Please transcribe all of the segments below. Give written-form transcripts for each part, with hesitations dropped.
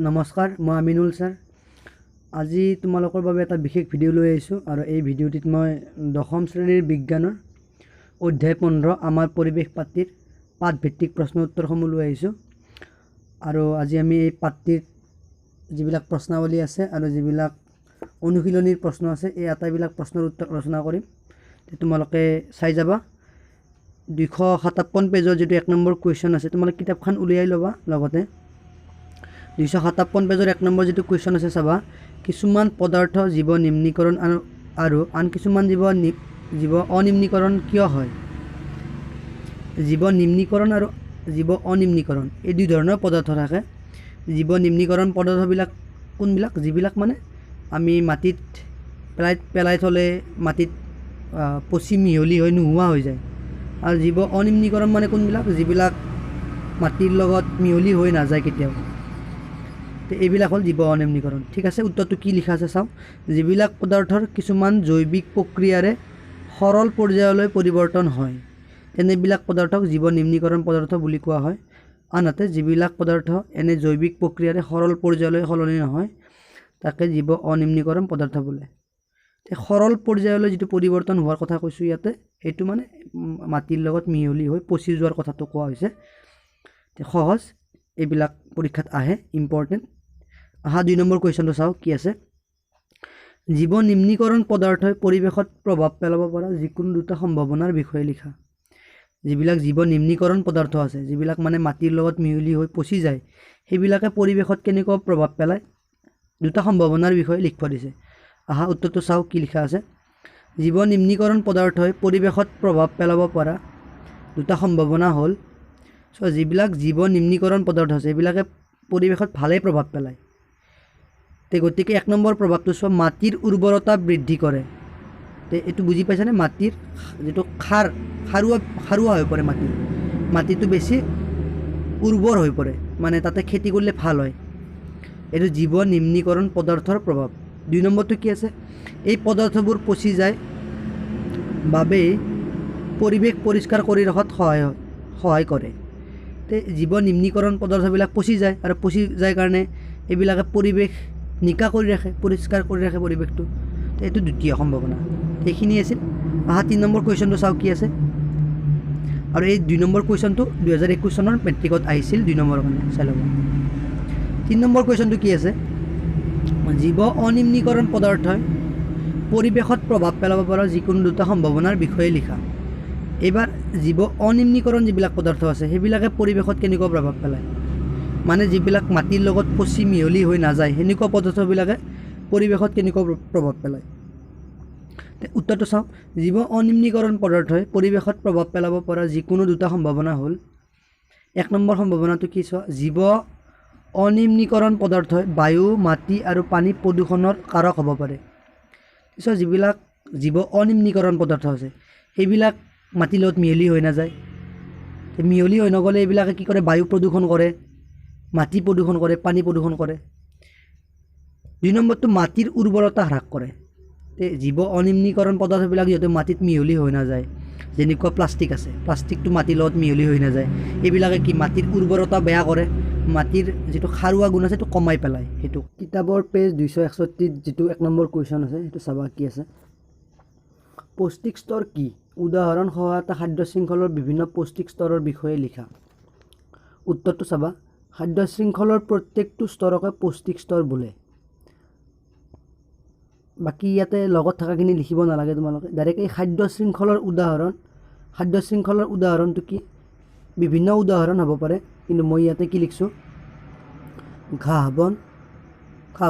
নমস্কাৰ, মই আমিনুল ছাৰ। আজি তোমালোকৰ বাবে এটা বিশেষ ভিডিঅ' লৈ আহিছোঁ আৰু এই ভিডিঅ'টিত মই দশম শ্ৰেণীৰ বিজ্ঞানৰ অধ্যায় 15 আমাৰ পৰিৱেশ পাঠটিৰ পাঠভিত্তিক প্ৰশ্ন উত্তৰসমূহ লৈ আহিছোঁ। আৰু আজি আমি এই পাঠটিৰ যিবিলাক প্ৰশ্নাৱলী আছে আৰু যিবিলাক অনুশীলনীৰ প্ৰশ্ন আছে এই আটাইবিলাক প্ৰশ্নৰ উত্তৰ আলোচনা কৰিম। তোমালোকে চাই যাবা। 257 পেজৰ যিটো 1 নম্বৰ কুৱেশ্যন আছে, তোমালোকে কিতাপখন উলিয়াই ল'বা। লগতে 257 পেজৰ 1 নম্বৰ যিটো কুৱেশ্যন আছে চাবা, কিছুমান পদাৰ্থ জীৱ নিম্নীকৰণ আৰু আন কিছুমান জীৱ অনিম্নীকৰণ কিয় হয়? জীৱ নিম্নীকৰণ আৰু জীৱ অনিম্নীকৰণ এই দুই ধৰণৰ পদাৰ্থ থাকে। জীৱ নিম্নীকৰণ পদাৰ্থবিলাক কোনবিলাক? যিবিলাক মানে আমি মাটিত পেলাই থ'লে মাটিত পচি মিহলি হৈ নোহোৱা হৈ যায়। আৰু জীৱ অনিম্নীকৰণ মানে কোনবিলাক? যিবিলাক মাটিৰ লগত মিহলি হৈ নাযায় কেতিয়াও। এইবিলাক হ'ল জীৱ অনিম্নীকৰণ। ঠিক আছে, উত্তৰটো কি লিখা আছে চাওঁ। যিবিলাক পদাৰ্থৰ কিছুমান জৈৱিক প্ৰক্ৰিয়াৰে সৰল পৰ্যায়লৈ পৰিৱৰ্তন হয় তেনেবিলাক পদাৰ্থক জীৱ নিম্নীকৰণ পদাৰ্থ বুলি কোৱা হয়। আনহাতে যিবিলাক পদাৰ্থ এনে জৈৱিক প্ৰক্ৰিয়াৰে সৰল পৰ্যায়লৈ সলনি নহয় তাকে জীৱ অনিম্নীকৰণ পদাৰ্থ বোলে। সৰল পৰ্যায়লৈ যিটো পৰিৱৰ্তন হোৱাৰ কথা কৈছোঁ ইয়াতে, সেইটো মানে মাটিৰ লগত মিহলি হৈ পচি যোৱাৰ কথাটো কোৱা হৈছে। সহজ, এইবিলাক পৰীক্ষাত আহে, ইম্পৰ্টেণ্ট। 2 নম্বৰ কুৱেশ্যনটো চাওঁ কি আছে। জীৱ নিম্নীকৰণ পদাৰ্থই পৰিৱেশত প্ৰভাৱ পেলাব পৰা যিকোনো দুটা সম্ভাৱনাৰ বিষয়ে লিখা। যিবিলাক জীৱ নিম্নীকৰণ পদাৰ্থ আছে, যিবিলাক মানে মাটিৰ লগত মিহলি হৈ পচি যায়, সেইবিলাকে পৰিৱেশত কেনেকুৱা প্ৰভাৱ পেলায় দুটা সম্ভাৱনাৰ বিষয়ে লিখিব দিছে। উত্তৰটো চাওঁ কি লিখা আছে। জীৱ নিম্নীকৰণ পদাৰ্থই পৰিৱেশত প্ৰভাৱ পেলাব পৰা দুটা সম্ভাৱনা হ'ল, যিবিলাক জীৱ নিম্নীকৰণ পদাৰ্থ আছে এইবিলাকে পৰিৱেশত ভালেই প্ৰভাৱ পেলায়। গতিকে 1 নম্বৰ প্ৰভাৱটো চোৱা, মাটিৰ উৰ্বৰতা বৃদ্ধি কৰে। এইটো বুজি পাইছানে? মাটিৰ যিটো সাৰুৱা হৈ পৰে, মাটিটো বেছি উৰ্বৰ হৈ পৰে, মানে তাতে খেতি কৰিলে ভাল হয়। এইটো জীৱ নিম্নীকৰণ পদাৰ্থৰ প্ৰভাৱ। 2 নম্বৰটো কি আছে? এই পদাৰ্থবোৰ পচি যায় বাবেই পৰিৱেশ পৰিষ্কাৰ কৰি ৰখাত সহায় কৰে। জীৱ নিম্নীকৰণ পদাৰ্থবিলাক পচি যায়, আৰু পচি যায় কাৰণে এইবিলাকে পৰিৱেশ নিকা কৰি ৰাখে, পৰিষ্কাৰ কৰি ৰাখে পৰিৱেশটো। এইটো দ্বিতীয় সম্ভাৱনা। এইখিনি আছিল। 3 নম্বৰ কুৱেশ্যনটো চাওঁ কি আছে। আৰু এই 2 নম্বৰ কুৱেশ্যনটো 2021 চনৰ মেট্ৰিকত আহিছিল 2 নম্বৰৰ কাৰণে, চাই ল'ব। 3 নম্বৰ কুৱেশ্যনটো কি আছে? জীৱ অনিম্নীকৰণ পদাৰ্থই পৰিৱেশত প্ৰভাৱ পেলাব পৰা যিকোনো দুটা সম্ভাৱনাৰ বিষয়ে লিখা। এইবাৰ জীৱ অনিম্নীকৰণ যিবিলাক পদাৰ্থ আছে সেইবিলাকে পৰিৱেশত কেনেকুৱা প্ৰভাৱ পেলায়, মানে যিবিলাক মাটিৰ লগত পচি মিহলি হৈ নাযায় সেনেকুৱা পদাৰ্থবিলাকে পৰিৱেশত কেনেকুৱা প্ৰভাৱ পেলায়। উত্তৰটো চাওঁ। জীৱ অনিম্নীকৰণ পদাৰ্থই পৰিৱেশত প্ৰভাৱ পেলাব পৰা যিকোনো দুটা সম্ভাৱনা হ'ল, 1 নম্বৰ সম্ভাৱনাটো কি চোৱা, জীৱ অনিম্নীকৰণ পদাৰ্থই বায়ু, মাটি আৰু পানী প্ৰদূষণৰ কাৰক হ'ব পাৰে। যিবিলাক জীৱ অনিম্নীকৰণ পদাৰ্থ আছে সেইবিলাক মাটিৰ লগত মিহলি হৈ নাযায়। মিহলি হৈ নগ'লে এইবিলাকে কি কৰে? বায়ু প্ৰদূষণ কৰে, মাটি প্ৰদূষণ কৰে, পানী প্ৰদূষণ কৰে। 2 নম্বৰটো মাটিৰ উৰ্বৰতা হ্ৰাস কৰে। জীৱ অনিম্নীকৰণ পদাৰ্থবিলাক যিহেতু মাটিত মিহলি হৈ নাযায়, যেনেকুৱা প্লাষ্টিক আছে, প্লাষ্টিকটো মাটিৰ লগত মিহলি হৈ নাযায়, এইবিলাকে কি মাটিৰ উৰ্বৰতা বেয়া কৰে, মাটিৰ যিটো সাৰুৱা গুণ আছে সেইটো কমাই পেলায়। সেইটো কিতাপৰ পেজ 261 যিটো 1 নম্বৰ কুৱেশ্যন আছে সেইটো চাবা কি আছে। পৌষ্টিক স্তৰ কি? উদাহৰণ সহায়তা খাদ্য শৃংখলৰ বিভিন্ন পৌষ্টিক স্তৰৰ বিষয়ে লিখা। উত্তৰটো চাবা। খাদ্য শৃংখলৰ প্ৰত্যেকটো স্তৰকে পৌষ্টিক স্তৰ বোলে। বাকী ইয়াতে লগত থকাখিনি লিখিব নালাগে তোমালোকে, ডাইৰেক্ট এই খাদ্য শৃংখলৰ উদাহৰণটো কি? বিভিন্ন উদাহৰণ হ'ব পাৰে, কিন্তু মই ইয়াতে কি লিখিছোঁ, ঘাঁহ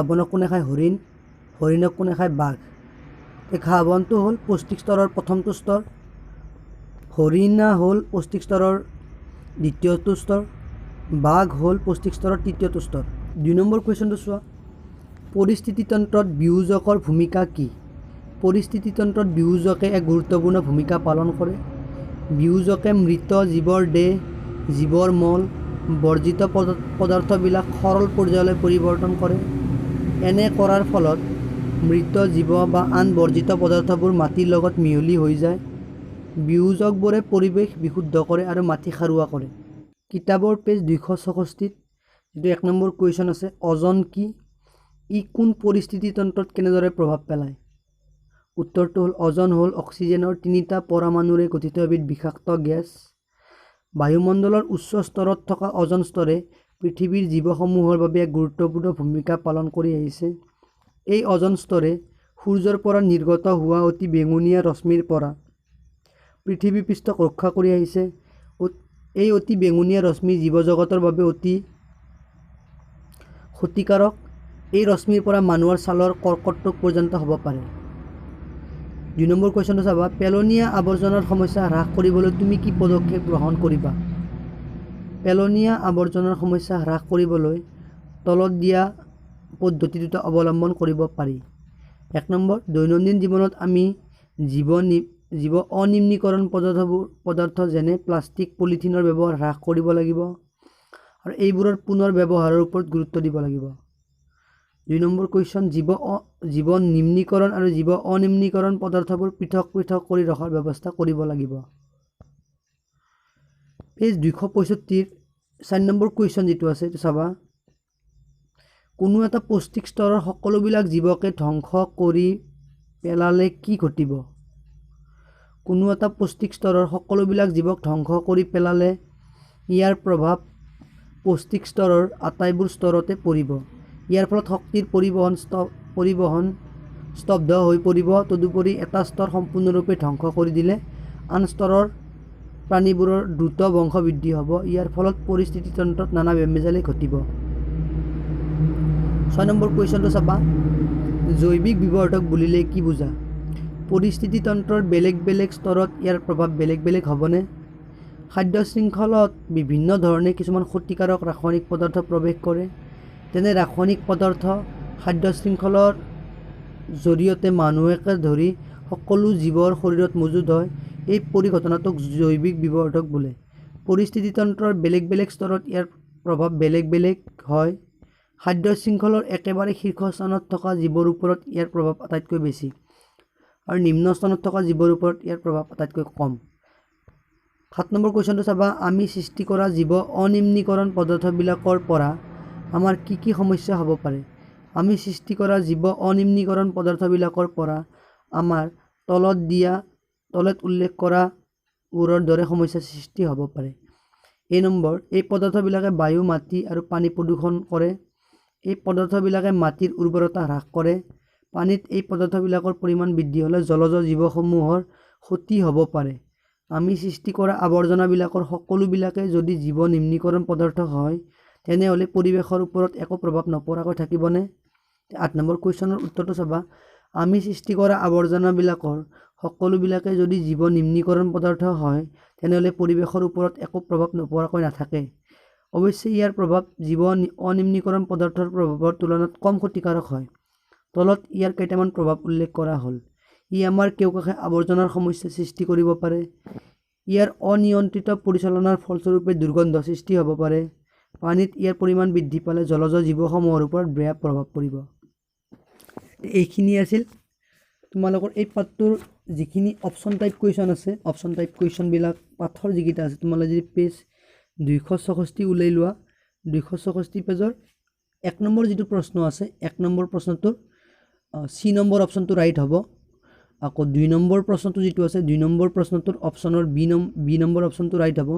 বনক কোনে খায়? হৰিণ, হৰিণক কোনে খায়? বাঘ। এই ঘাঁহ বনটো হ'ল পৌষ্টিক স্তৰৰ প্ৰথমটো স্তৰ, হৰিণা হ'ল পৌষ্টিক স্তৰৰ দ্বিতীয়টো স্তৰ, বাঘ হ'ল পৌষ্টিক স্তৰৰ তৃতীয়টো স্তৰ। 2 নম্বৰ কুৱেশ্যনটো চোৱা। পৰিস্থিতিতন্ত্ৰত বিয়োজকৰ ভূমিকা কি? পৰিস্থিতিতন্ত্ৰত বিয়োজকে এক গুৰুত্বপূৰ্ণ ভূমিকা পালন কৰে। বিয়োজকে মৃত জীৱৰ দেহ, জীৱৰ মল, বৰ্জিত পদাৰ্থবিলাক সৰল পৰ্যায়লৈ পৰিৱৰ্তন কৰে। এনে কৰাৰ ফলত মৃত জীৱ বা আন বৰ্জিত পদাৰ্থবোৰ মাটিৰ লগত মিহলি হৈ যায়। বিয়োজকবোৰে পৰিৱেশ বিশুদ্ধ কৰে আৰু মাটি সাৰুৱা কৰে। কিতাপৰ পেজ 264 যেটো 1 নম্বৰ কুৱেশ্যন আছে ওজন কি ই কোন পৰিস্থিতি তন্ত্ৰত কেনেদৰে প্ৰভাৱ পেলায় উত্তৰটো হ'ল ওজন হ'ল অক্সিজেনৰ 3টা পৰমাণুৰে গঠিত এবিধ বিষাক্ত গেছ বায়ুমণ্ডলৰ উচ্চ স্তৰত থকা ওজন স্তৰে পৃথিৱীৰ জীৱসমূহৰ বাবে এক গুৰুত্বপূৰ্ণ ভূমিকা পালন কৰি আহিছে এই ওজন স্তৰে সূৰ্যৰ পৰা নিৰ্গত হোৱা অতি বেঙুনীয়া ৰশ্মিৰ পৰা পৃথিৱী পৃষ্ঠক ৰক্ষা কৰি আহিছে এই অতি বেঙুনীয়া ৰশ্মি জীৱজগতৰ বাবে অতি ক্ষতিকাৰক এই ৰশ্মিৰ পৰা মানুহৰ ছালৰ কৰ্কট ৰোগ পৰ্যন্ত হ'ব পাৰে 2 নম্বৰ কুৱেশ্যনটো চাবা পেলনীয়া আৱৰ্জনাৰ সমস্যা হ্ৰাস কৰিবলৈ তুমি কি পদক্ষেপ গ্ৰহণ কৰিবা পেলনীয়া আৱৰ্জনাৰ সমস্যা হ্ৰাস কৰিবলৈ তলত দিয়া পদ্ধতি দুটা অৱলম্বন কৰিব পাৰি 1 নম্বৰ দৈনন্দিন জীৱনত আমি জীৱ অনিম্নীকৰণ পদাৰ্থ যেনে প্লাষ্টিক পলিথিনৰ ব্যৱহাৰ হ্ৰাস কৰিব লাগিব আৰু এইবোৰৰ পুনৰ ব্যৱহাৰৰ ওপৰত গুৰুত্ব দিব লাগিব 2 নম্বৰ কুৱেশ্যন জীৱ নিম্নীকৰণ আৰু জীৱ অনিম্নীকৰণ পদাৰ্থবোৰ পৃথক কৰি ৰখাৰ ব্যৱস্থা কৰিব লাগিব পেজ 265 4 নম্বৰ কুৱেশ্যন যেটো আছে এটা চাবা কোনো এটা পৌষ্টিক স্তৰৰ সকলোবিলাক জীৱকে ধ্বংস কৰি পেলালে কি ঘটিব কোনো এটা পৌষ্টিক স্তৰৰ সকলোবিলাক জীৱক ধ্বংস কৰি পেলালে ইয়াৰ প্ৰভাৱ পৌষ্টিক স্তৰৰ আটাইবোৰ স্তৰতে পৰিব ইয়াৰ ফলত শক্তিৰ পৰিবহন স্তব্ধ হৈ পৰিব তদুপৰি এটা স্তৰ সম্পূৰ্ণৰূপে ধ্বংস কৰি দিলে আন স্তৰৰ প্ৰাণীবোৰৰ দ্ৰুত বংশ বৃদ্ধি হ'ব ইয়াৰ ফলত পৰিস্থিতি তন্ত্ৰত নানা বেমেজালি ঘটিব 6 নম্বৰ কুৱেশ্যনটো চাবা জৈৱিক বিবৰ্ধক বুলিলে কি বুজা পৰিস্থিতি তন্ত্ৰৰ বেলেগ স্তৰত ইয়াৰ প্ৰভাৱ বেলেগ হ'বনে খাদ্য শৃংখলত বিভিন্ন ধৰণে কিছুমান ক্ষতিকাৰক ৰাসায়নিক পদাৰ্থ প্ৰৱেশ কৰে তেনে ৰাসায়নিক পদাৰ্থ খাদ্য শৃংখলৰ জৰিয়তে মানুহকে ধৰি সকলো জীৱৰ শৰীৰত মজুদ হয় এই পৰিঘটনাটোক জৈৱিক বিবৰ্ধক বোলে পৰিস্থিতি তন্ত্ৰৰ বেলেগ স্তৰত ইয়াৰ প্ৰভাৱ বেলেগ হয় খাদ্য শৃংখলৰ একেবাৰে শীৰ্ষস্থানত থকা জীৱৰ ওপৰত ইয়াৰ প্ৰভাৱ আটাইতকৈ বেছি আৰু নিম্ন স্থানত থকা জীৱৰ ওপৰত ইয়াৰ প্ৰভাৱ আটাইতকৈ কম 7 নম্বৰ কুৱেশ্যনটো চাবা আমি সৃষ্টি কৰা জীৱ অনিম্নীকৰণ পদাৰ্থবিলাকৰ পৰা আমাৰ কি সমস্যা হ'ব পাৰে আমি সৃষ্টি কৰা জীৱ অনিম্নীকৰণ পদাৰ্থবিলাকৰ পৰা আমাৰ তলত উল্লেখ কৰা বোৰৰ দৰে সমস্যাৰ সৃষ্টি হ'ব পাৰে এই নম্বৰ এই পদাৰ্থবিলাকে বায়ু মাটি আৰু পানী প্ৰদূষণ কৰে এই পদাৰ্থবিলাকে মাটিৰ উৰ্বৰতা হ্ৰাস কৰে পানীত এই পদাৰ্থবিলাকৰ পৰিমাণ বৃদ্ধি হ'লে জলজ জীৱসমূহৰ ক্ষতি হ'ব পাৰে আমি সৃষ্টি কৰা আৱৰ্জনাবিলাকৰ সকলোবিলাকে যদি জীৱ নিম্নীকৰণ পদাৰ্থ হয় তেনেহ'লে পৰিৱেশৰ ওপৰত একো প্ৰভাৱ নপৰাকৈ থাকিবনে 8 নম্বৰ কুৱেশ্যনৰ উত্তৰটো চাবা আমি সৃষ্টি কৰা আৱৰ্জনাবিলাকৰ সকলোবিলাকে যদি জীৱ নিম্নীকৰণ পদাৰ্থ হয় তেনেহ'লে পৰিৱেশৰ ওপৰত একো প্ৰভাৱ নপৰাকৈ নাথাকে অৱশ্যে ইয়াৰ প্ৰভাৱ জীৱ অনিম্নীকৰণ পদাৰ্থৰ প্ৰভাৱৰ তুলনাত কম ক্ষতিকাৰক হয় তলত ইয়াৰ কেইটামান প্ৰভাৱ উল্লেখ কৰা হ'ল ই আমাৰ কেওকাষে আৱৰ্জনাৰ সমস্যা সৃষ্টি কৰিব পাৰে ইয়াৰ অনিয়ন্ত্ৰিত পৰিচালনাৰ ফলস্বৰূপে দুৰ্গন্ধ সৃষ্টি হ'ব পাৰে পানীত ইয়াৰ পৰিমাণ বৃদ্ধি পালে জলজ জীৱসমূহৰ ওপৰত বেয়া প্ৰভাৱ পৰিব এইখিনি আছিল তোমালোকৰ এই পাঠটোৰ যিখিনি অপশ্যন টাইপ কুৱেশ্যন আছে অপশ্যন টাইপ কুৱেশ্যনবিলাক পাঠৰ যিকেইটা আছে তোমালোকে যদি পেজ 264 উলাই লোৱা 264 পেজৰ 1 নম্বৰ যিটো প্ৰশ্ন আছে 1 নম্বৰ প্ৰশ্নটোৰ সি নম্বৰ অপশ্যনটো ৰাইট হ'ব আকৌ 2 নম্বৰ প্ৰশ্নটো যিটো আছে 2 নম্বৰ প্ৰশ্নটোৰ অপশ্যনৰ বি নম্বৰ অপশ্যনটো ৰাইট হ'ব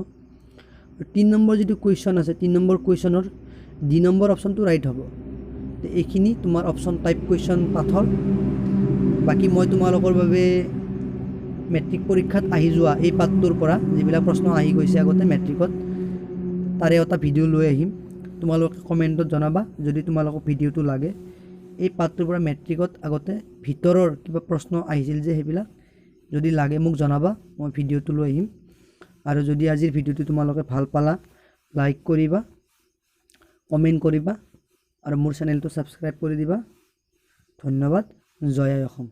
3 নম্বৰ যিটো কুৱেশ্যন আছে 3 নম্বৰ কুৱেশ্যনৰ ডি নম্বৰ অপশ্যনটো ৰাইট হ'ব এইখিনি তোমাৰ অপশ্যন টাইপ কুৱেশ্যন পাঠৰ বাকি মই তোমালোকৰ বাবে মেট্ৰিক পৰীক্ষাত আহি যোৱা এই পাঠটোৰ পৰা যিবিলাক প্ৰশ্ন আহি গৈছে আগতে মেট্ৰিকত তাৰে এটা ভিডিঅ' লৈ আহিম তোমালোকে কমেণ্টত জনাবা যদি তোমালোকক ভিডিঅ'টো লাগে এই পাঠটোৰ পৰা মেট্ৰিকত আগতে ভিতৰৰ কিবা প্ৰশ্ন আহিছিল যে সেইবিলাক যদি লাগে মোক জনাবা মই ভিডিঅ'টো লৈ আহিম আৰু যদি আজিৰ ভিডিঅ'টো তোমালোকে ভাল পালা লাইক কৰিবা কমেণ্ট কৰিবা আৰু মোৰ চেনেলটো সাবস্ক্ৰাইব কৰি দিবা ধন্যবাদ জয় আই অসম।